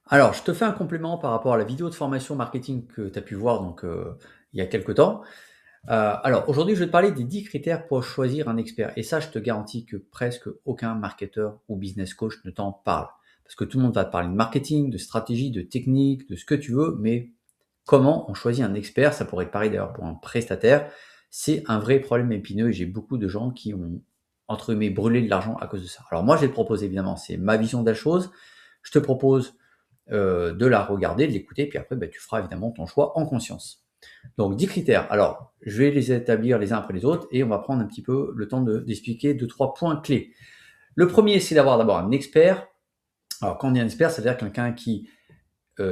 Alors, je te fais un complément par rapport à la vidéo de formation marketing que tu as pu voir il y a quelque temps. Alors aujourd'hui, je vais te parler des 10 critères pour choisir un expert et ça, je te garantis que presque aucun marketeur ou business coach ne t'en parle. Parce que tout le monde va te parler de marketing, de stratégie, de technique, de ce que tu veux, mais comment on choisit un expert? Ça pourrait être pareil d'ailleurs pour un prestataire. C'est un vrai problème épineux et j'ai beaucoup de gens qui ont, entre guillemets, brûlé de l'argent à cause de ça. Alors moi, je vais te proposer évidemment, c'est ma vision de la chose. Je te propose de la regarder, de l'écouter, puis après, tu feras évidemment ton choix en conscience. Donc 10 critères. Alors, je vais les établir les uns après les autres et on va prendre un petit peu le temps d'expliquer 2-3 points clés. Le premier, c'est d'avoir d'abord un expert. Alors, quand on dit un expert, ça veut dire quelqu'un qui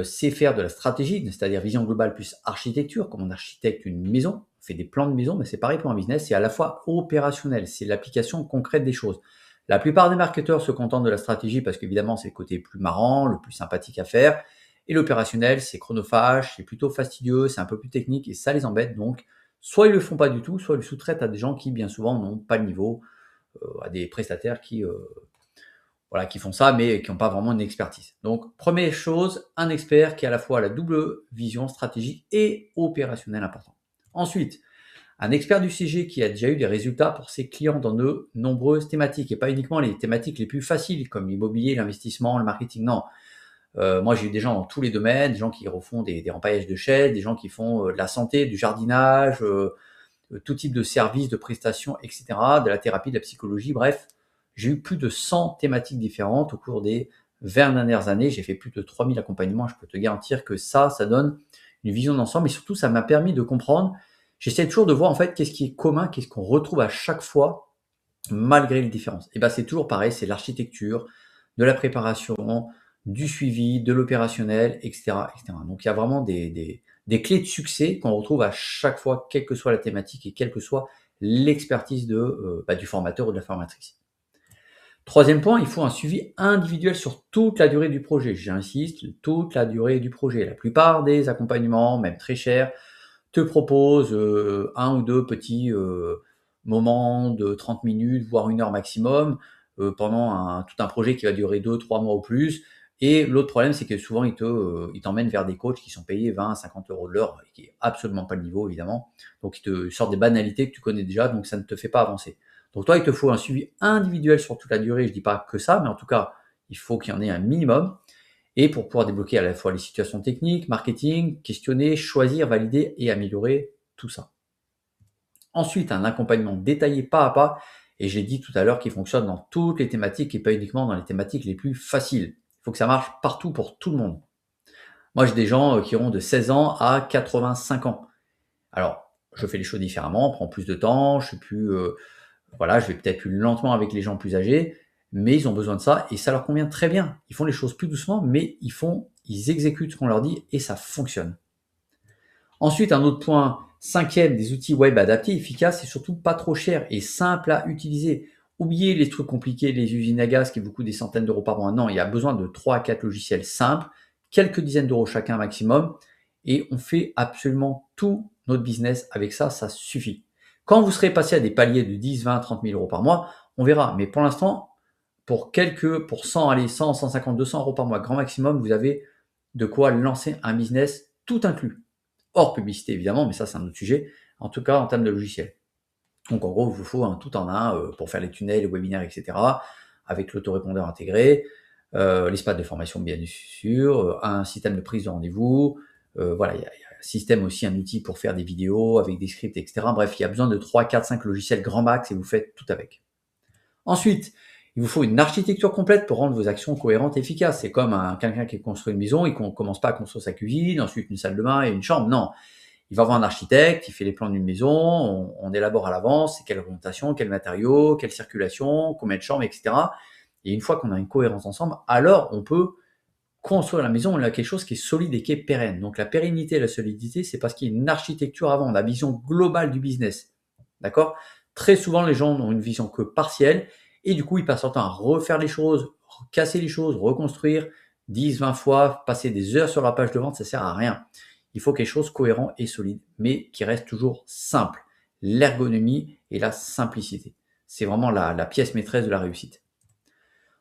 sait faire de la stratégie, c'est-à-dire vision globale plus architecture, comme on architecte une maison, on fait des plans de maison, mais c'est pareil pour un business, c'est à la fois opérationnel, c'est l'application concrète des choses. La plupart des marketeurs se contentent de la stratégie parce qu'évidemment c'est le côté plus marrant, le plus sympathique à faire, et l'opérationnel c'est chronophage, c'est plutôt fastidieux, c'est un peu plus technique et ça les embête, donc soit ils le font pas du tout, soit ils le sous-traitent à des gens qui bien souvent n'ont pas le niveau, à des prestataires qui voilà, qui font ça, mais qui n'ont pas vraiment une expertise. Donc, première chose, un expert qui a à la fois la double vision stratégique et opérationnelle importante. Ensuite, un expert du sujet qui a déjà eu des résultats pour ses clients dans de nombreuses thématiques, et pas uniquement les thématiques les plus faciles, comme l'immobilier, l'investissement, le marketing, non. Moi, j'ai eu des gens dans tous les domaines, des gens qui refont des rempaillages de chaises, des gens qui font de la santé, du jardinage, tout type de services, de prestations, etc., de la thérapie, de la psychologie, bref. J'ai eu plus de 100 thématiques différentes au cours des 20 dernières années. J'ai fait plus de 3000 accompagnements. Je peux te garantir que ça donne une vision d'ensemble et surtout, ça m'a permis de comprendre. J'essaie toujours de voir en fait qu'est-ce qui est commun, qu'est-ce qu'on retrouve à chaque fois malgré les différences. Et ben c'est toujours pareil, c'est l'architecture, de la préparation, du suivi, de l'opérationnel, etc., etc. Donc il y a vraiment des clés de succès qu'on retrouve à chaque fois, quelle que soit la thématique et quelle que soit l'expertise du formateur ou de la formatrice. Troisième point, il faut un suivi individuel sur toute la durée du projet. J'insiste, toute la durée du projet. La plupart des accompagnements, même très chers, te proposent un ou deux petits moments de 30 minutes, voire 1 heure maximum, pendant tout un projet qui va durer 2-3 mois ou plus. Et l'autre problème, c'est que souvent, ils t'emmènent vers des coachs qui sont payés 20-50 € de l'heure, et qui est absolument pas le niveau, évidemment. Donc, ils te sortent des banalités que tu connais déjà, donc ça ne te fait pas avancer. Donc, toi, il te faut un suivi individuel sur toute la durée. Je dis pas que ça, mais en tout cas, il faut qu'il y en ait un minimum. Et pour pouvoir débloquer à la fois les situations techniques, marketing, questionner, choisir, valider et améliorer tout ça. Ensuite, un accompagnement détaillé pas à pas, et j'ai dit tout à l'heure qu'il fonctionne dans toutes les thématiques et pas uniquement dans les thématiques les plus faciles. Il faut que ça marche partout pour tout le monde. Moi, j'ai des gens qui ont de 16 ans à 85 ans. Alors, je fais les choses différemment, on prend plus de temps, je suis plus, voilà, je vais peut-être plus lentement avec les gens plus âgés, mais ils ont besoin de ça et ça leur convient très bien. Ils font les choses plus doucement, mais ils exécutent ce qu'on leur dit et ça fonctionne. Ensuite, un autre point, cinquième, des outils web adaptés, efficaces et surtout pas trop chers et simples à utiliser. Oubliez les trucs compliqués, les usines à gaz qui vous coûtent des centaines d'euros par mois. Non, il y a besoin de 3 à 4 logiciels simples, quelques dizaines d'euros chacun maximum, et on fait absolument tout notre business avec ça, ça suffit. Quand vous serez passé à des paliers de 10, 20, 30 000 euros par mois, on verra. Mais pour l'instant, pour 100, allez, 100, 150, 200 euros par mois, grand maximum, vous avez de quoi lancer un business tout inclus. Hors publicité évidemment, mais ça c'est un autre sujet, en tout cas en termes de logiciel. Donc en gros, il vous faut un tout en un pour faire les tunnels, les webinaires, etc. Avec l'autorépondeur intégré, l'espace de formation bien sûr, un système de prise de rendez-vous, voilà, il y a un système aussi, un outil pour faire des vidéos avec des scripts, etc. Bref, il y a besoin de 3, 4, 5 logiciels grand max et vous faites tout avec. Ensuite, il vous faut une architecture complète pour rendre vos actions cohérentes et efficaces. C'est comme quelqu'un qui construit une maison, il ne commence pas à construire sa cuisine, ensuite une salle de bain et une chambre. Non, il va voir un architecte, il fait les plans d'une maison, on élabore à l'avance, c'est quelle orientation, quels matériaux, quelle circulation, combien de chambres, etc. Et une fois qu'on a une cohérence ensemble, alors on peut construire la maison, on a quelque chose qui est solide et qui est pérenne. Donc la pérennité et la solidité, c'est parce qu'il y a une architecture avant, la vision globale du business. D'accord? Très souvent, les gens n'ont une vision que partielle et du coup, ils passent leur temps à refaire les choses, casser les choses, reconstruire 10, 20 fois, passer des heures sur la page de vente, ça sert à rien. Il faut quelque chose de cohérent et solide, mais qui reste toujours simple. L'ergonomie et la simplicité. C'est vraiment la pièce maîtresse de la réussite.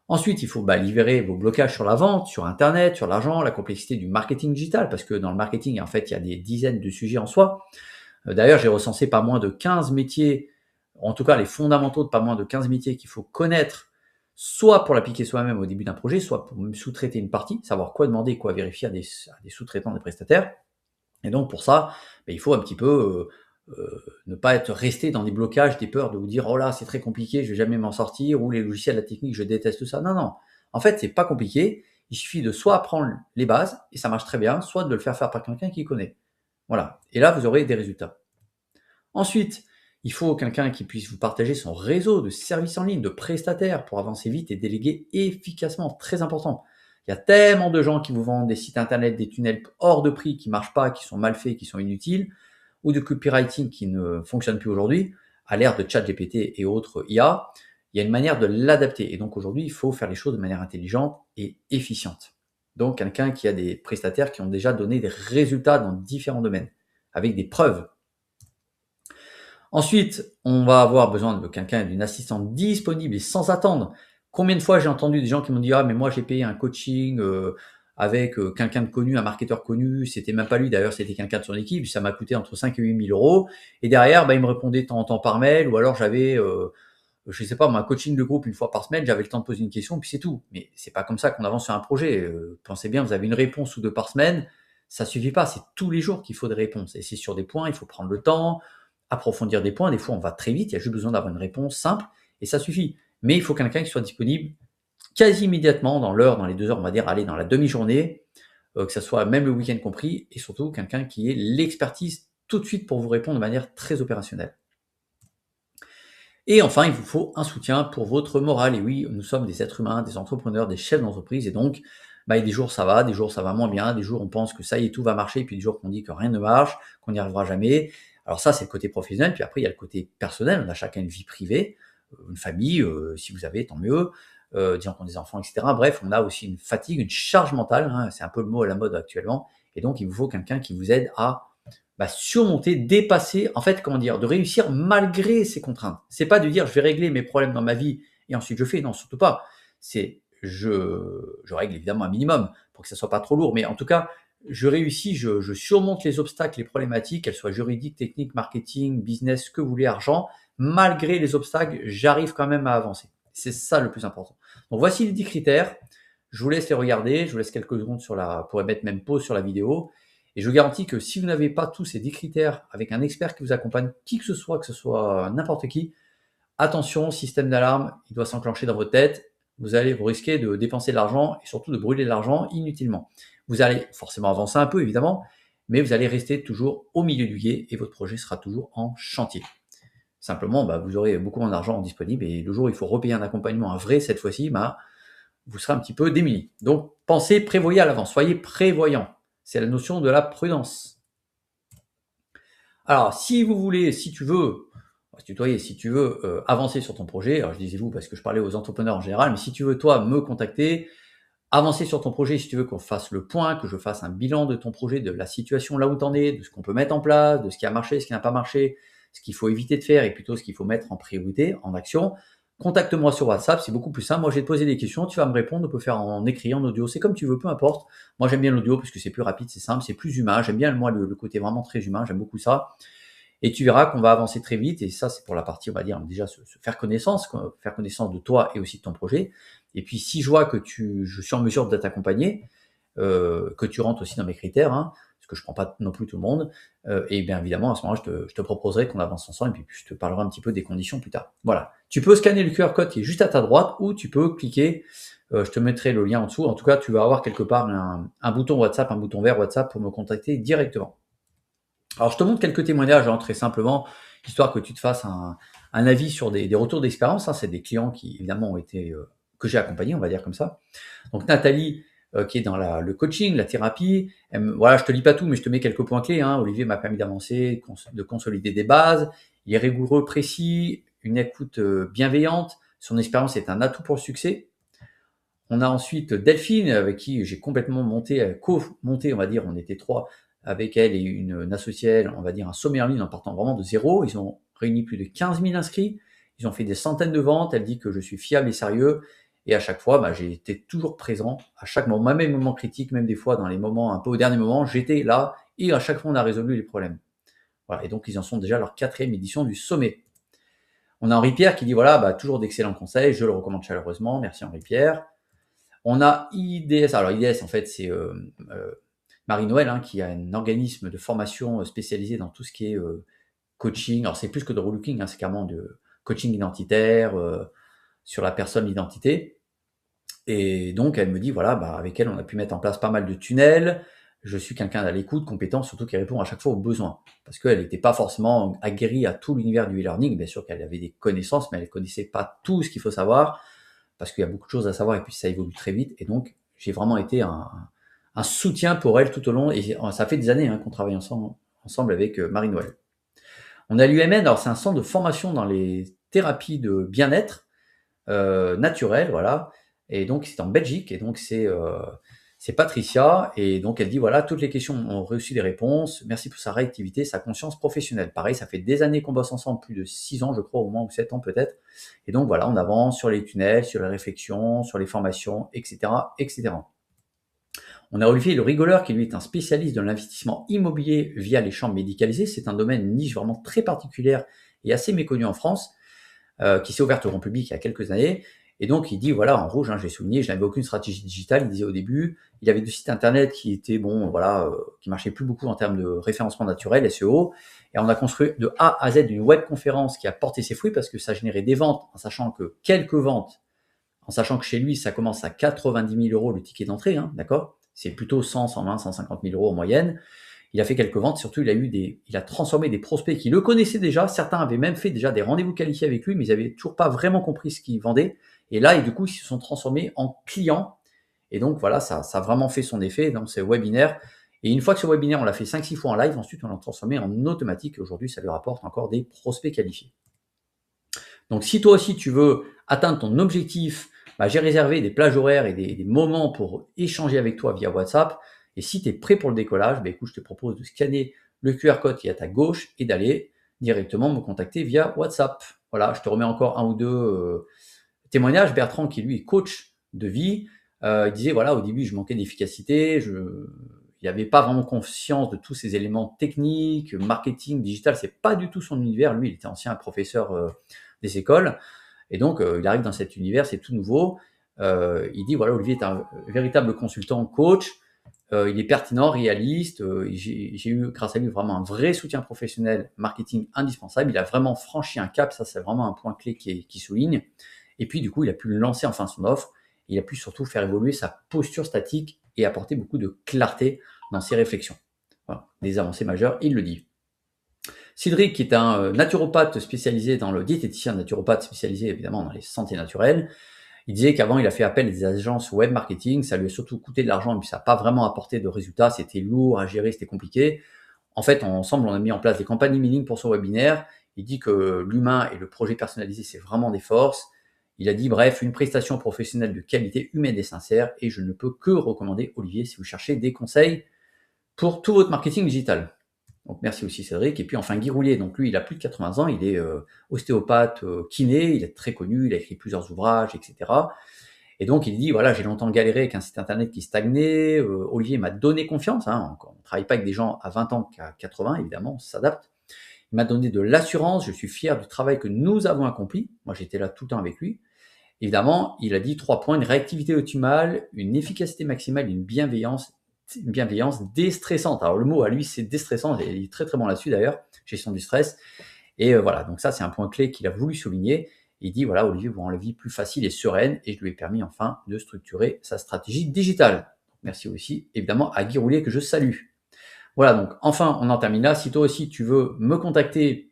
Ensuite, il faut libérer vos blocages sur la vente, sur Internet, sur l'argent, la complexité du marketing digital, parce que dans le marketing, en fait, il y a des dizaines de sujets en soi. D'ailleurs, j'ai recensé pas moins de 15 métiers, en tout cas les fondamentaux de pas moins de 15 métiers qu'il faut connaître, soit pour l'appliquer soi-même au début d'un projet, soit pour sous-traiter une partie, savoir quoi demander, quoi vérifier à des sous-traitants, des prestataires. Et donc pour ça, il faut un petit peu ne pas être resté dans des blocages, des peurs de vous dire oh là c'est très compliqué, je vais jamais m'en sortir, ou les logiciels, la technique, je déteste ça. Non, non. En fait, c'est pas compliqué. Il suffit de soit apprendre les bases, et ça marche très bien, soit de le faire par quelqu'un qui connaît. Voilà. Et là, vous aurez des résultats. Ensuite, il faut quelqu'un qui puisse vous partager son réseau de services en ligne, de prestataires pour avancer vite et déléguer efficacement. Très important. Il y a tellement de gens qui vous vendent des sites internet, des tunnels hors de prix qui ne marchent pas, qui sont mal faits, qui sont inutiles, ou de copywriting qui ne fonctionne plus aujourd'hui. À l'ère de ChatGPT et autres IA, il y a une manière de l'adapter. Et donc aujourd'hui, il faut faire les choses de manière intelligente et efficiente. Donc quelqu'un qui a des prestataires qui ont déjà donné des résultats dans différents domaines, avec des preuves. Ensuite, on va avoir besoin de quelqu'un, d'une assistante disponible et sans attendre. Combien de fois j'ai entendu des gens qui m'ont dit « Ah, mais moi j'ai payé un coaching avec quelqu'un de connu, un marketeur connu, c'était même pas lui d'ailleurs, c'était quelqu'un de son équipe, ça m'a coûté entre 5 et 8 000 euros. » Et derrière, il me répondait de temps en temps par mail, ou alors j'avais, je sais pas, un coaching de groupe une fois par semaine, j'avais le temps de poser une question, puis c'est tout. Mais c'est pas comme ça qu'on avance sur un projet. Pensez bien, vous avez une réponse ou deux par semaine, ça suffit pas, c'est tous les jours qu'il faut des réponses. Et c'est sur des points, il faut prendre le temps, approfondir des points. Des fois, on va très vite, il y a juste besoin d'avoir une réponse simple et ça suffit. Mais il faut quelqu'un qui soit disponible quasi immédiatement, dans l'heure, dans les 2 heures, on va dire, allez, dans la demi-journée, que ça soit même le week-end compris, et surtout quelqu'un qui ait l'expertise tout de suite pour vous répondre de manière très opérationnelle. Et enfin, il vous faut un soutien pour votre morale. Et oui, nous sommes des êtres humains, des entrepreneurs, des chefs d'entreprise, et donc, il y a des jours ça va, des jours ça va moins bien, des jours on pense que ça y est, tout va marcher, et puis des jours qu'on dit que rien ne marche, qu'on n'y arrivera jamais. Alors ça, c'est le côté professionnel, puis après, il y a le côté personnel, on a chacun une vie privée, une famille, si vous avez, tant mieux, des gens qui ont des enfants, etc. Bref, on a aussi une fatigue, une charge mentale, hein, c'est un peu le mot à la mode actuellement, et donc il vous faut quelqu'un qui vous aide à surmonter, dépasser, en fait, comment dire, de réussir malgré ces contraintes. C'est pas de dire je vais régler mes problèmes dans ma vie et ensuite je fais, non, surtout pas. C'est je règle évidemment un minimum pour que ça soit pas trop lourd, mais en tout cas, je réussis, je surmonte les obstacles, les problématiques, qu'elles soient juridiques, techniques, marketing, business, ce que vous voulez, argent. Malgré les obstacles, j'arrive quand même à avancer. C'est ça le plus important. Donc voici les 10 critères. Je vous laisse les regarder, je vous laisse quelques secondes pour mettre même pause sur la vidéo. Et je vous garantis que si vous n'avez pas tous ces 10 critères avec un expert qui vous accompagne, qui que ce soit n'importe qui, attention, système d'alarme, il doit s'enclencher dans votre tête. Vous allez vous risquer de dépenser de l'argent et surtout de brûler de l'argent inutilement. Vous allez forcément avancer un peu, évidemment, mais vous allez rester toujours au milieu du gué et votre projet sera toujours en chantier. Simplement, vous aurez beaucoup moins d'argent disponible et le jour où il faut repayer un accompagnement, un vrai cette fois-ci, vous serez un petit peu démuni. Donc, pensez, prévoyez à l'avance, soyez prévoyant. C'est la notion de la prudence. Alors, si vous voulez, si tu veux, on va se tutoyer, si tu veux avancer sur ton projet, alors je disais vous parce que je parlais aux entrepreneurs en général, mais si tu veux, toi, me contacter, avancer sur ton projet, si tu veux qu'on fasse le point, que je fasse un bilan de ton projet, de la situation là où tu en es, de ce qu'on peut mettre en place, de ce qui a marché, ce qui n'a pas marché, ce qu'il faut éviter de faire et plutôt ce qu'il faut mettre en priorité, en action, contacte-moi sur WhatsApp, c'est beaucoup plus simple. Moi, je vais te poser des questions, tu vas me répondre, on peut faire en écrit, en audio, c'est comme tu veux, peu importe. Moi, j'aime bien l'audio parce que c'est plus rapide, c'est simple, c'est plus humain. J'aime bien, moi, le côté vraiment très humain, j'aime beaucoup ça. Et tu verras qu'on va avancer très vite. Et ça, c'est pour la partie, on va dire, déjà se faire connaissance de toi et aussi de ton projet. Et puis, si je vois que je suis en mesure de t'accompagner, que tu rentres aussi dans mes critères, hein, parce que je ne prends pas non plus tout le monde, et bien évidemment, à ce moment-là, je te proposerai qu'on avance ensemble et puis je te parlerai un petit peu des conditions plus tard. Voilà. Tu peux scanner le QR code qui est juste à ta droite ou tu peux cliquer, je te mettrai le lien en dessous. En tout cas, tu vas avoir quelque part un bouton WhatsApp, un bouton vert WhatsApp pour me contacter directement. Alors, je te montre quelques témoignages, hein, très simplement, histoire que tu te fasses un avis sur des retours d'expérience. Hein. C'est des clients qui, évidemment, ont été que j'ai accompagnés, on va dire comme ça. Donc, Nathalie, qui est dans le coaching, la thérapie. Voilà, je te lis pas tout, mais je te mets quelques points clés. Hein. Olivier m'a permis d'avancer, de consolider des bases. Il est rigoureux, précis, une écoute bienveillante. Son expérience est un atout pour le succès. On a ensuite Delphine, avec qui j'ai complètement co-monté, on va dire, on était 3, avec elle et une associée, on va dire un sommet en ligne en partant vraiment de zéro. Ils ont réuni plus de 15 000 inscrits, ils ont fait des centaines de ventes, elle dit que je suis fiable et sérieux, Et à chaque fois, bah, j'ai été toujours présent à chaque moment, même les moments critiques, même des fois dans les moments un peu au dernier moment, j'étais là et à chaque fois on a résolu les problèmes. Voilà, et donc ils en sont déjà à leur 4e édition du sommet. On a Henri Pierre qui dit voilà, bah, toujours d'excellents conseils, je le recommande chaleureusement, merci Henri Pierre. On a IDS, alors IDS en fait c'est Marie-Noël hein, qui a un organisme de formation spécialisé dans tout ce qui est coaching. Alors c'est plus que de relooking, hein, c'est carrément de coaching identitaire sur la personne, l'identité. Et donc elle me dit voilà, bah, avec elle on a pu mettre en place pas mal de tunnels. Je suis quelqu'un à l'écoute, compétent, surtout qui répond à chaque fois aux besoins. Parce qu'elle n'était pas forcément aguerrie à tout l'univers du e-learning. Bien sûr qu'elle avait des connaissances, mais elle ne connaissait pas tout ce qu'il faut savoir, parce qu'il y a beaucoup de choses à savoir et puis ça évolue très vite. Et donc, j'ai vraiment été un soutien pour elle tout au long. Et ça fait des années hein, qu'on travaille ensemble avec Marie-Noël. On a l'UMN, alors c'est un centre de formation dans les thérapies de bien-être naturel, voilà. Et donc, c'est en Belgique. Et donc, c'est Patricia, et donc elle dit voilà, toutes les questions ont reçu des réponses, merci pour sa réactivité, sa conscience professionnelle. Pareil, ça fait des années qu'on bosse ensemble, plus de 6 ans je crois, au moins, ou 7 ans peut-être. Et donc voilà, on avance sur les tunnels, sur les réflexions, sur les formations, etc. etc. On a Olivier le rigoleur qui lui est un spécialiste de l'investissement immobilier via les chambres médicalisées. C'est un domaine, une niche vraiment très particulière et assez méconnue en France, qui s'est ouverte au grand public il y a quelques années. Et donc, il dit, voilà, en rouge, hein, j'ai souligné, je n'avais aucune stratégie digitale. Il disait au début, il avait 2 sites internet qui étaient, bon, voilà, qui marchaient plus beaucoup en termes de référencement naturel, SEO. Et on a construit de A à Z une web conférence qui a porté ses fruits parce que ça générait des ventes, en sachant que quelques ventes, en sachant que chez lui, ça commence à 90 000 euros le ticket d'entrée, hein, d'accord? C'est plutôt 100, 120, 150 000 euros en moyenne. Il a fait quelques ventes, surtout il a transformé des prospects qui le connaissaient déjà. Certains avaient même fait déjà des rendez-vous qualifiés avec lui, mais ils n'avaient toujours pas vraiment compris ce qu'il vendait. Et là, du coup, ils se sont transformés en clients. Et donc, voilà, ça a vraiment fait son effet dans ces webinaires. Et une fois que ce webinaire, on l'a fait 5-6 fois en live, ensuite, on l'a transformé en automatique. Et aujourd'hui, ça lui rapporte encore des prospects qualifiés. Donc, si toi aussi, tu veux atteindre ton objectif, bah, j'ai réservé des plages horaires et des moments pour échanger avec toi via WhatsApp. Et si tu es prêt pour le décollage, bah, écoute, je te propose de scanner le QR code qui est à ta gauche et d'aller directement me contacter via WhatsApp. Voilà, je te remets encore un ou deux témoignages. Bertrand, qui lui est coach de vie, il disait, voilà, au début, je manquais d'efficacité, il n'avait pas vraiment conscience de tous ces éléments techniques, marketing, digital, c'est pas du tout son univers. Lui, il était ancien professeur des écoles. Et donc, il arrive dans cet univers, c'est tout nouveau. Il dit, voilà, Olivier est un véritable consultant, coach. Il est pertinent, réaliste. J'ai eu, grâce à lui, vraiment un vrai soutien professionnel, marketing indispensable. Il a vraiment franchi un cap. Ça, c'est vraiment un point clé qui souligne. Et puis, du coup, il a pu lancer enfin son offre. Il a pu surtout faire évoluer sa posture statique et apporter beaucoup de clarté dans ses réflexions. Voilà, des avancées majeures, il le dit. Cédric, qui est un naturopathe spécialisé dans le diététicien naturopathe spécialisé évidemment dans les santé naturelles, il disait qu'avant il a fait appel à des agences web marketing, ça lui a surtout coûté de l'argent et puis ça n'a pas vraiment apporté de résultats, c'était lourd à gérer, c'était compliqué. En fait, ensemble, on a mis en place des campagnes emailing pour son webinaire. Il dit que l'humain et le projet personnalisé, c'est vraiment des forces. Il a dit, bref, une prestation professionnelle de qualité humaine et sincère, et je ne peux que recommander Olivier si vous cherchez des conseils pour tout votre marketing digital. Donc merci aussi Cédric. Et puis enfin Guy Roulier, donc lui il a plus de 80 ans, il est ostéopathe, kiné, il est très connu, il a écrit plusieurs ouvrages, etc. Et donc il dit voilà, j'ai longtemps galéré avec un site internet qui stagnait, Olivier m'a donné confiance, hein. On ne travaille pas avec des gens à 20 ans qu'à 80, évidemment, on s'adapte. Il m'a donné de l'assurance, je suis fier du travail que nous avons accompli. Moi j'étais là tout le temps avec lui. Évidemment, il a dit 3 points, une réactivité optimale, une efficacité maximale, une bienveillance déstressante. Alors le mot à lui c'est déstressant, il est très très bon là-dessus d'ailleurs, gestion du stress. Et voilà, donc ça c'est un point clé qu'il a voulu souligner. Il dit voilà, Olivier vous rend la vie plus facile et sereine et je lui ai permis enfin de structurer sa stratégie digitale. Merci aussi évidemment à Guy Roulier que je salue. Voilà, donc enfin on en termine là. Si toi aussi tu veux me contacter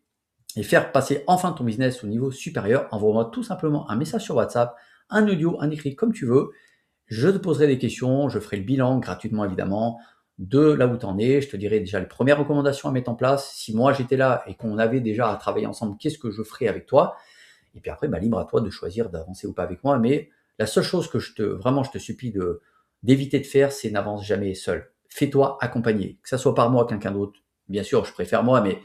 et faire passer enfin ton business au niveau supérieur, envoie-moi tout simplement un message sur WhatsApp, un audio, un écrit comme tu veux. Je te poserai des questions, je ferai le bilan gratuitement évidemment de là où tu en es. Je te dirai déjà les premières recommandations à mettre en place. Si moi j'étais là et qu'on avait déjà à travailler ensemble, qu'est-ce que je ferais avec toi? Et puis après, libre à toi de choisir d'avancer ou pas avec moi. Mais la seule chose que je te supplie d'éviter de faire, c'est n'avance jamais seul. Fais-toi accompagner, que ça soit par moi ou quelqu'un d'autre. Bien sûr, je préfère moi, mais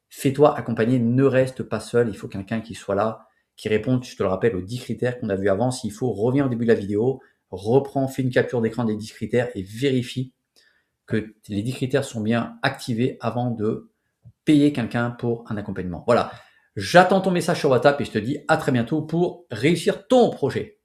fais-toi accompagner, ne reste pas seul. Il faut quelqu'un qui soit là qui répondent, je te le rappelle, aux 10 critères qu'on a vus avant. S'il faut, reviens au début de la vidéo, reprends, fais une capture d'écran des 10 critères et vérifie que les 10 critères sont bien activés avant de payer quelqu'un pour un accompagnement. Voilà, j'attends ton message sur WhatsApp et je te dis à très bientôt pour réussir ton projet.